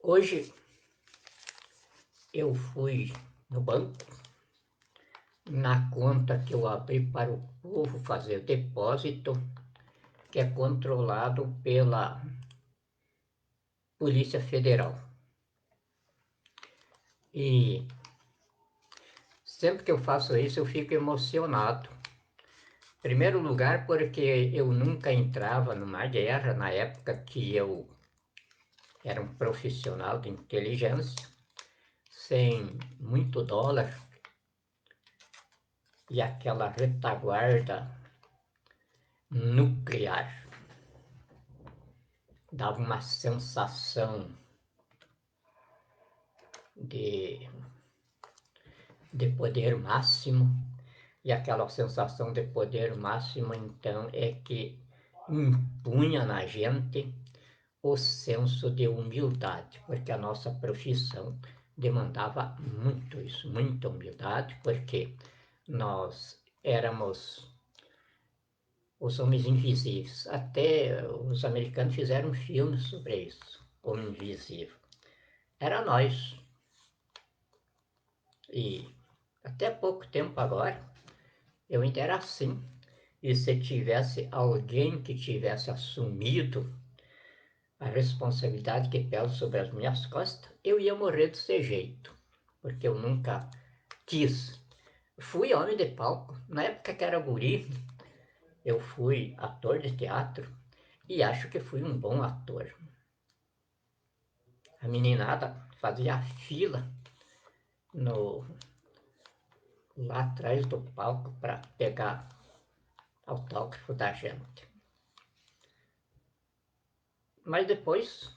Hoje eu fui no banco, na conta que eu abri para o povo fazer depósito, que é controlado pela Polícia Federal. E sempre que eu faço isso eu fico emocionado. Em primeiro lugar, porque eu nunca entrava numa guerra na época que eu era um profissional de inteligência, sem muito dólar e aquela retaguarda nuclear. Dava uma sensação de poder máximo, e aquela sensação de poder máximo, então, é que impunha na gente o senso de humildade, porque a nossa profissão demandava muito isso, muita humildade, porque nós éramos os homens invisíveis. Até os americanos fizeram um filme sobre isso, o invisível. Era nós. E até pouco tempo agora, eu ainda era assim. E se tivesse alguém que tivesse assumido a responsabilidade que pesa sobre as minhas costas, eu ia morrer desse jeito. Porque eu nunca quis. Fui homem de palco. Na época que era guri, eu fui ator de teatro e acho que fui um bom ator. A meninada fazia fila lá atrás do palco para pegar autógrafo da gente. Mas depois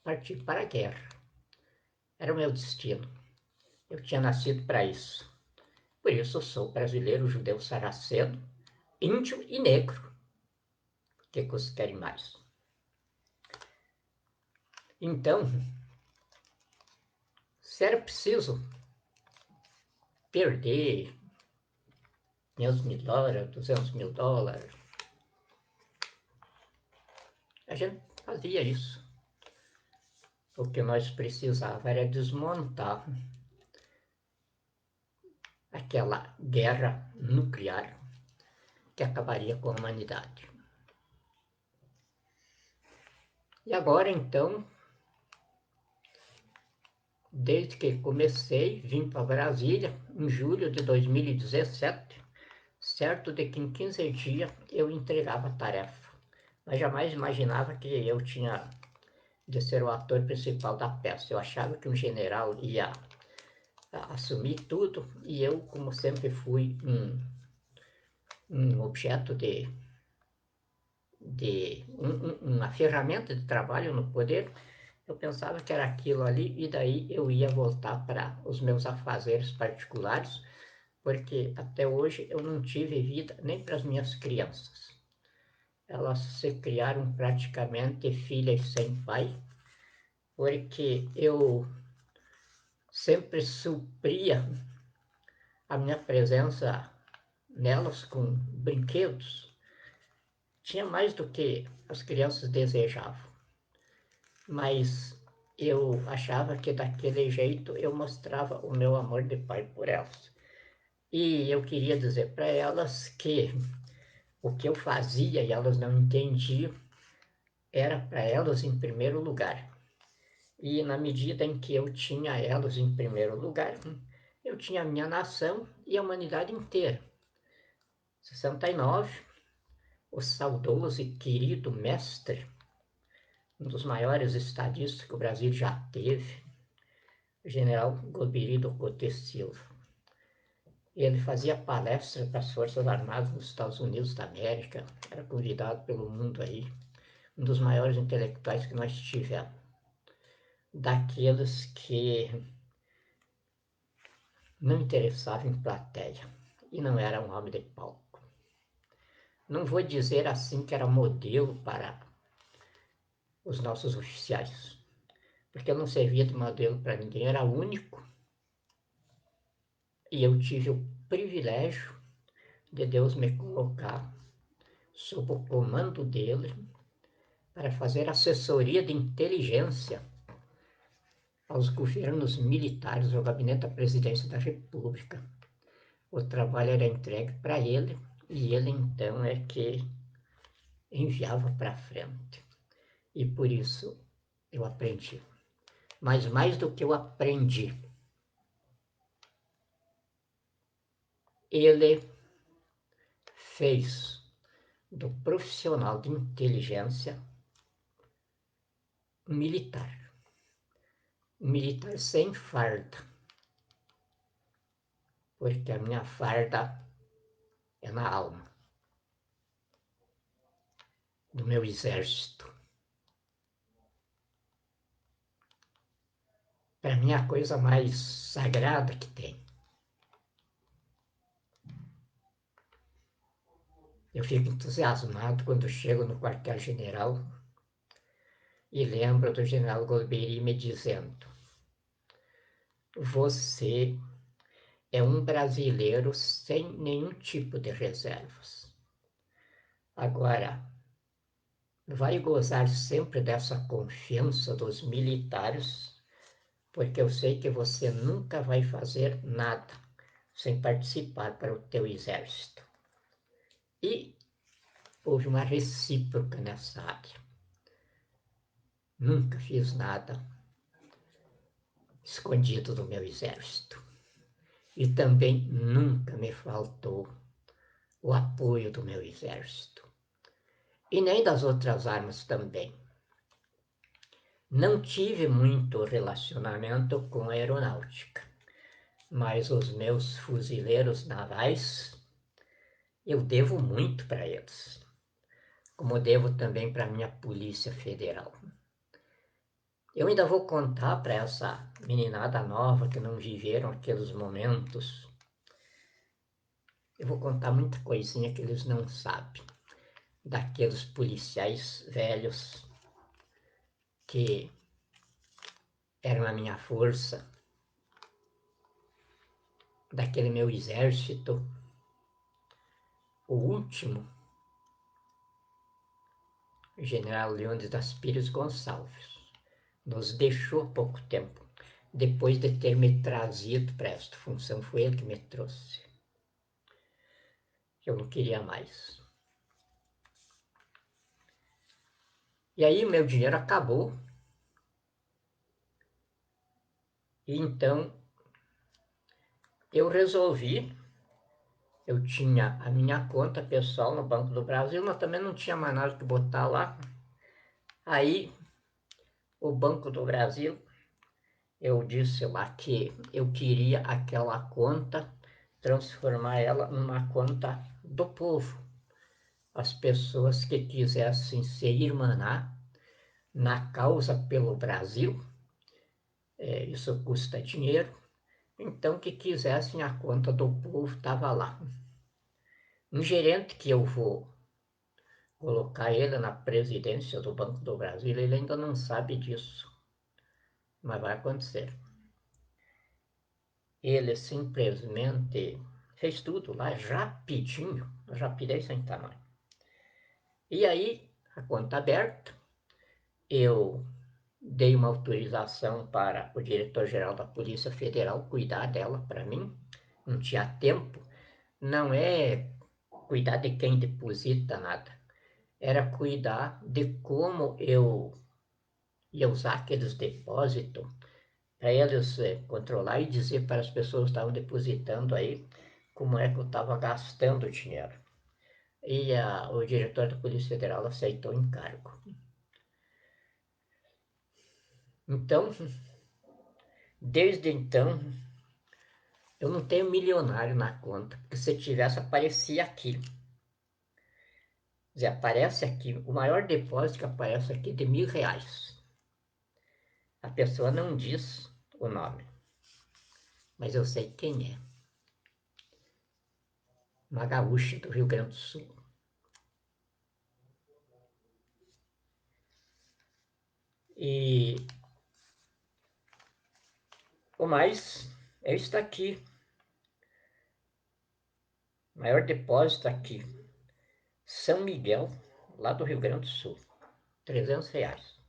parti para a guerra. Era o meu destino. Eu tinha nascido para isso. Por isso eu sou brasileiro, judeu, saraceno, índio e negro. O que vocês querem mais? Então, se era preciso perder $500.000, $200.000, a gente fazia isso. O que nós precisávamos era desmontar aquela guerra nuclear que acabaria com a humanidade. E agora, então, desde que comecei, vim para Brasília, em julho de 2017, certo de que em 15 dias eu entregava a tarefa. Mas jamais imaginava que eu tinha de ser o ator principal da peça. Eu achava que um general ia assumir tudo, e eu, como sempre fui um objeto uma ferramenta de trabalho no poder, eu pensava que era aquilo ali, e daí eu ia voltar para os meus afazeres particulares, porque até hoje eu não tive vida nem para as minhas crianças. Elas se criaram praticamente filhas sem pai, porque eu sempre supria a minha presença nelas com brinquedos. Tinha mais do que as crianças desejavam, mas eu achava que daquele jeito eu mostrava o meu amor de pai por elas. E eu queria dizer para elas que o que eu fazia e elas não entendiam era para elas em primeiro lugar. E na medida em que eu tinha elas em primeiro lugar, eu tinha a minha nação e a humanidade inteira. 69, o saudoso e querido mestre, um dos maiores estadistas que o Brasil já teve, o general Goberido Couto Silva. Ele fazia palestra para as Forças Armadas nos Estados Unidos da América, era convidado pelo mundo aí, um dos maiores intelectuais que nós tivemos. Daqueles que não interessavam em plateia e não era um homem de palco. Não vou dizer assim que era modelo para os nossos oficiais, porque eu não servia de modelo para ninguém, era único, e eu tive o privilégio de Deus me colocar sob o comando dele para fazer assessoria de inteligência aos governos militares, ao gabinete da presidência da República. O trabalho era entregue para ele e ele então é que enviava para frente. E por isso eu aprendi. Mas mais do que eu aprendi, ele fez do profissional de inteligência militar. Militar sem farda. Porque a minha farda é na alma do meu exército. Para mim é a coisa mais sagrada que tem. Eu fico entusiasmado quando chego no quartel-general e lembro do general Golbery me dizendo: você é um brasileiro sem nenhum tipo de reservas. Agora, vai gozar sempre dessa confiança dos militares, porque eu sei que você nunca vai fazer nada sem participar para o teu exército. E houve uma recíproca nessa área. Nunca fiz nada escondido do meu exército. E também nunca me faltou o apoio do meu exército. E nem das outras armas também. Não tive muito relacionamento com a aeronáutica, mas os meus fuzileiros navais, eu devo muito para eles, como devo também para a minha Polícia Federal. Eu ainda vou contar para essa meninada nova que não viveram aqueles momentos. Eu vou contar muita coisinha que eles não sabem. Daqueles policiais velhos que eram a minha força, daquele meu exército, o último, o general Leônidas Pires Gonçalves, nos deixou há pouco tempo, depois de ter me trazido para esta função. Foi ele que me trouxe. Eu não queria mais. E aí meu dinheiro acabou. E então eu resolvi, eu tinha a minha conta pessoal no Banco do Brasil, mas também não tinha mais nada que botar lá. Aí o Banco do Brasil, eu disse lá que eu queria aquela conta, transformar ela numa conta do povo. As pessoas que quisessem se irmanar na causa pelo Brasil, isso custa dinheiro, então que quisessem a conta do povo estava lá. Um gerente que eu vou colocar ele na presidência do Banco do Brasil, ele ainda não sabe disso, mas vai acontecer. Ele simplesmente fez tudo lá rapidinho, rapidez sem tamanho. E aí, a conta aberta, eu dei uma autorização para o diretor-geral da Polícia Federal cuidar dela para mim, não tinha tempo, não é cuidar de quem deposita nada, era cuidar de como eu ia usar aqueles depósitos para eles controlar e dizer para as pessoas que estavam depositando aí como é que eu estava gastando o dinheiro. E o diretor da Polícia Federal aceitou o encargo. Então, desde então, eu não tenho milionário na conta, porque se tivesse, aparecia aqui. Quer dizer, aparece aqui, o maior depósito que aparece aqui é de R$ 1.000. A pessoa não diz o nome, mas eu sei quem é. Uma gaúcha do Rio Grande do Sul. E o mais é isso aqui. Maior depósito aqui. São Miguel, lá do Rio Grande do Sul. R$ 300.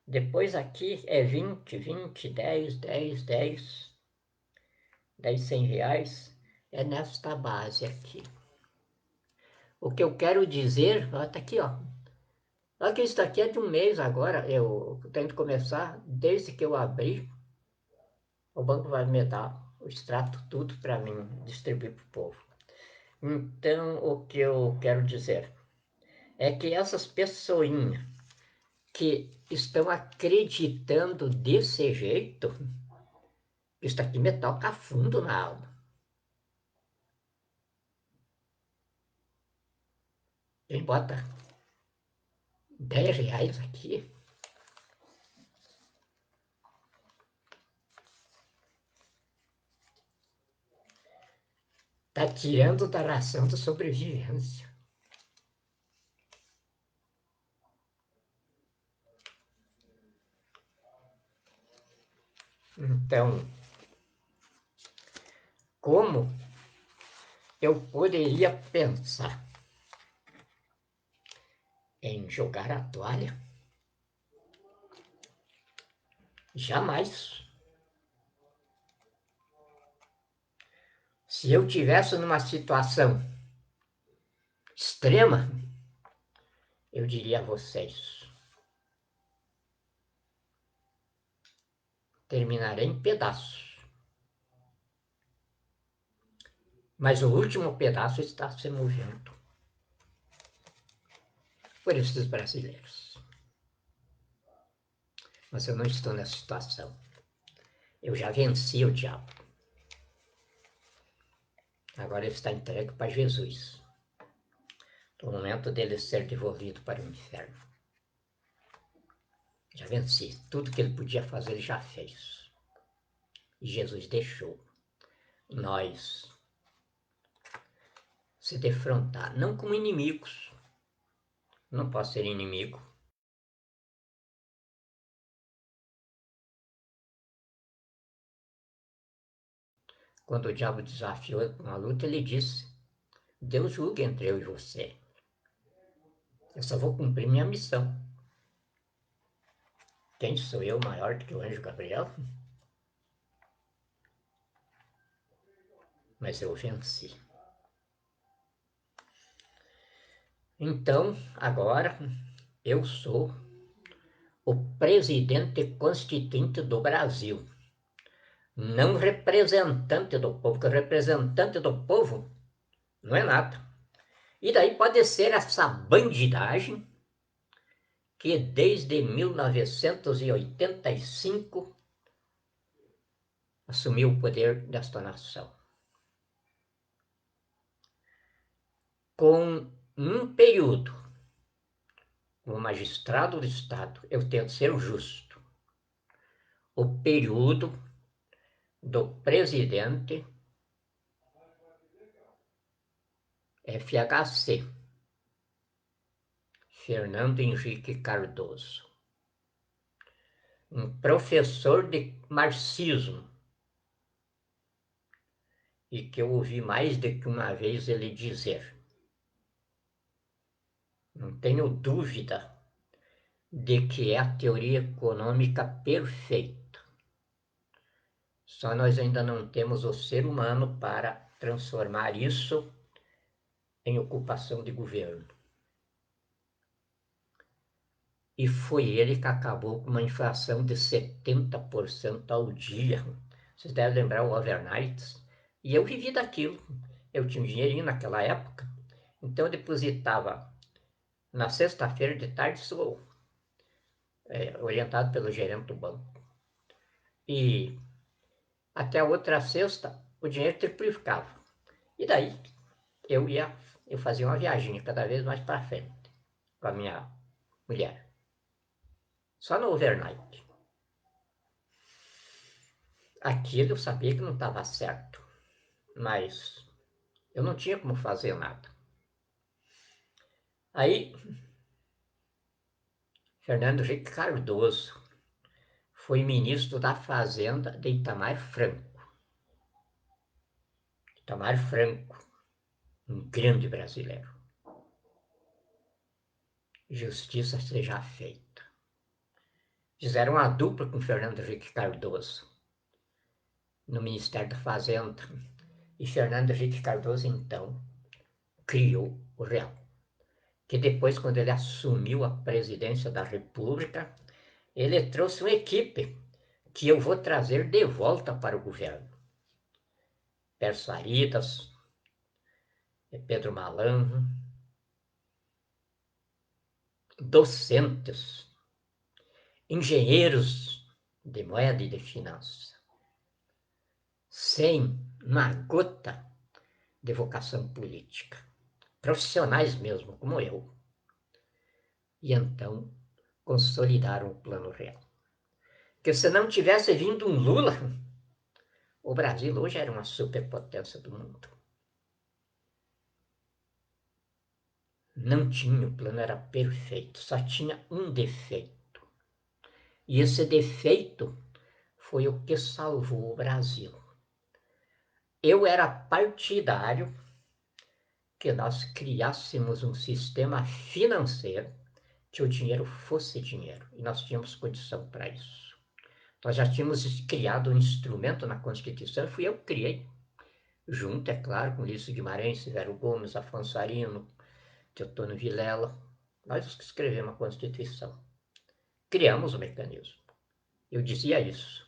Depois aqui é 20, 20, 10, 10, 10, 10, R$ 100. É nesta base aqui. O que eu quero dizer, ó, tá aqui, ó. Olha que isso daqui é de um mês agora. Eu tenho que começar, desde que eu abri, o banco vai me dar o extrato tudo para mim distribuir para o povo. Então, o que eu quero dizer é que essas pessoinhas que estão acreditando desse jeito, isso aqui me toca fundo na alma. Quem bota R$ 10 aqui, tá tirando da ração de sobrevivência. Então, como eu poderia pensar em jogar a toalha? Jamais. Se eu tivesse numa situação extrema, eu diria a vocês: terminarei em pedaços. Mas o último pedaço está se movendo por esses brasileiros. Mas eu não estou nessa situação. Eu já venci o diabo. Agora ele está entregue para Jesus. No momento dele ser devolvido para o inferno. Já venci. Tudo que ele podia fazer, ele já fez. E Jesus deixou nós se defrontar, não como inimigos. Não posso ser inimigo. Quando o diabo desafiou uma luta, ele disse: Deus julga entre eu e você. Eu só vou cumprir minha missão. Quem sou eu maior do que o anjo Gabriel? Mas eu venci. Então, agora, eu sou o presidente constituinte do Brasil. Não representante do povo, porque representante do povo não é nada. E daí pode ser essa bandidagem que desde 1985 assumiu o poder desta nação. Com um período, como magistrado do Estado, eu tento ser justo. O período do presidente FHC, Fernando Henrique Cardoso, um professor de marxismo, e que eu ouvi mais de que uma vez ele dizer: não tenho dúvida de que é a teoria econômica perfeita. Só nós ainda não temos o ser humano para transformar isso em ocupação de governo. E foi ele que acabou com uma inflação de 70% ao dia. Vocês devem lembrar o overnight. E eu vivi daquilo. Eu tinha um dinheirinho naquela época. Então eu depositava na sexta-feira de tarde, sou orientado pelo gerente do banco. E até a outra sexta, o dinheiro triplicava. E daí eu fazia uma viagem cada vez mais para frente com a minha mulher. Só no overnight. Aquilo eu sabia que não estava certo, mas eu não tinha como fazer nada. Aí, Fernando Henrique Cardoso foi ministro da Fazenda de Itamar Franco. Itamar Franco, um grande brasileiro. Justiça seja feita. Fizeram uma dupla com Fernando Henrique Cardoso no Ministério da Fazenda. E Fernando Henrique Cardoso, então, criou o real. Que depois, quando ele assumiu a presidência da República, ele trouxe uma equipe que eu vou trazer de volta para o governo. Pércio Aridas, Pedro Malan, docentes, engenheiros de moeda e de finanças, sem uma gota de vocação política, profissionais mesmo, como eu. E então consolidaram o Plano Real. Porque se não tivesse vindo um Lula, o Brasil hoje era uma superpotência do mundo. Não tinha, o plano era perfeito, só tinha um defeito. E esse defeito foi o que salvou o Brasil. Eu era partidário que nós criássemos um sistema financeiro que o dinheiro fosse dinheiro. E nós tínhamos condição para isso. Nós já tínhamos criado um instrumento na Constituição, fui eu que criei. Junto, é claro, com Lício Guimarães, Severo Gomes, Afonso Arino, Teotônio Vilela. Nós que escrevemos a Constituição. Criamos o mecanismo. Eu dizia isso.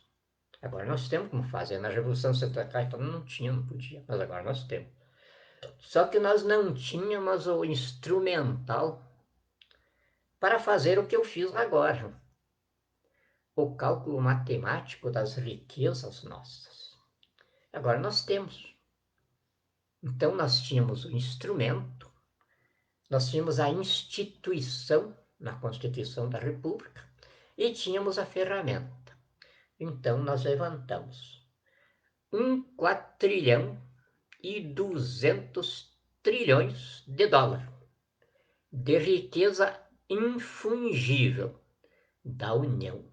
Agora nós temos como fazer. Na Revolução Santa Caetano não tinha, não podia, mas agora nós temos. Só que nós não tínhamos o instrumental para fazer o que eu fiz agora. O cálculo matemático das riquezas nossas. Agora nós temos. Então nós tínhamos o instrumento, nós tínhamos a instituição na Constituição da República e tínhamos a ferramenta. Então nós levantamos 1,2 trilhão de dólares de riqueza infungível da União.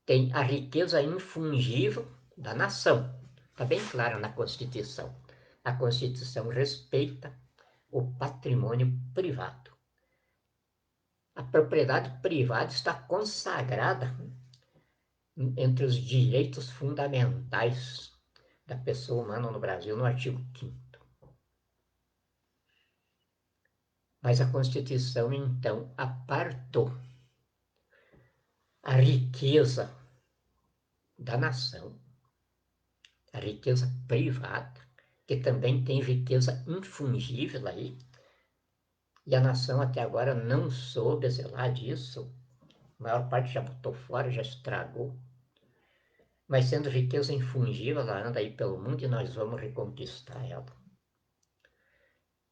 Tem a riqueza infungível da nação. Está bem claro na Constituição. A Constituição respeita o patrimônio privado. A propriedade privada está consagrada entre os direitos fundamentais da pessoa humana no Brasil, no artigo 5º. Mas a Constituição, então, apartou a riqueza da nação, a riqueza privada, que também tem riqueza infungível aí, e a nação até agora não soube zelar disso, a maior parte já botou fora, já estragou. Mas sendo riqueza infungível, ela anda aí pelo mundo e nós vamos reconquistar ela.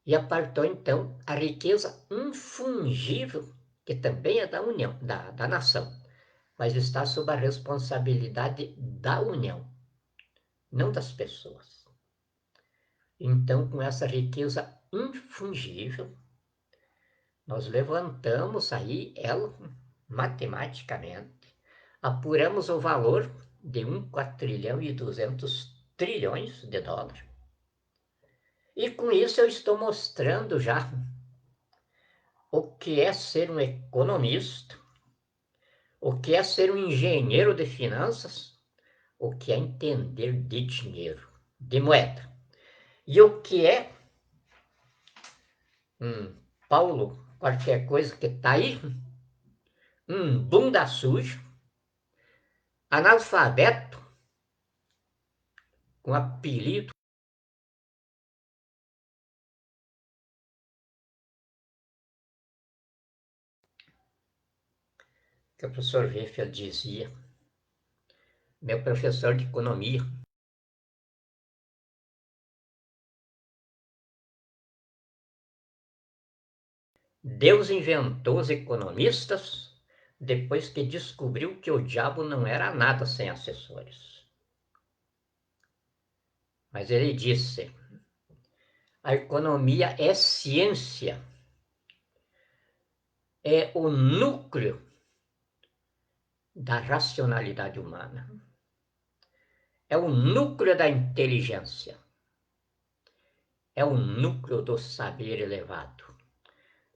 E apartou, então, a riqueza infungível, que também é da União, da nação, mas está sob a responsabilidade da União, não das pessoas. Então, com essa riqueza infungível, nós levantamos aí ela matematicamente, apuramos o valor de 1,2 trilhão de dólares. E com isso eu estou mostrando já o que é ser um economista, o que é ser um engenheiro de finanças, o que é entender de dinheiro, de moeda. E o que é Paulo, qualquer coisa que está aí, bunda sujo, analfabeto, com apelido. Que o professor Riffel dizia, meu professor de economia. Deus inventou os economistas depois que descobriu que o diabo não era nada sem assessores. Mas ele disse, a economia é ciência, é o núcleo da racionalidade humana, é o núcleo da inteligência, é o núcleo do saber elevado.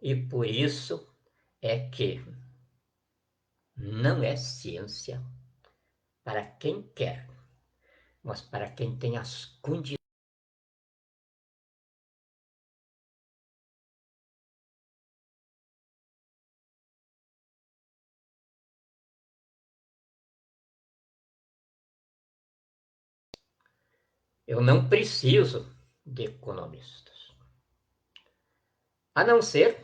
E por isso é que não é ciência para quem quer, mas para quem tem as condições. Eu não preciso de economistas. A não ser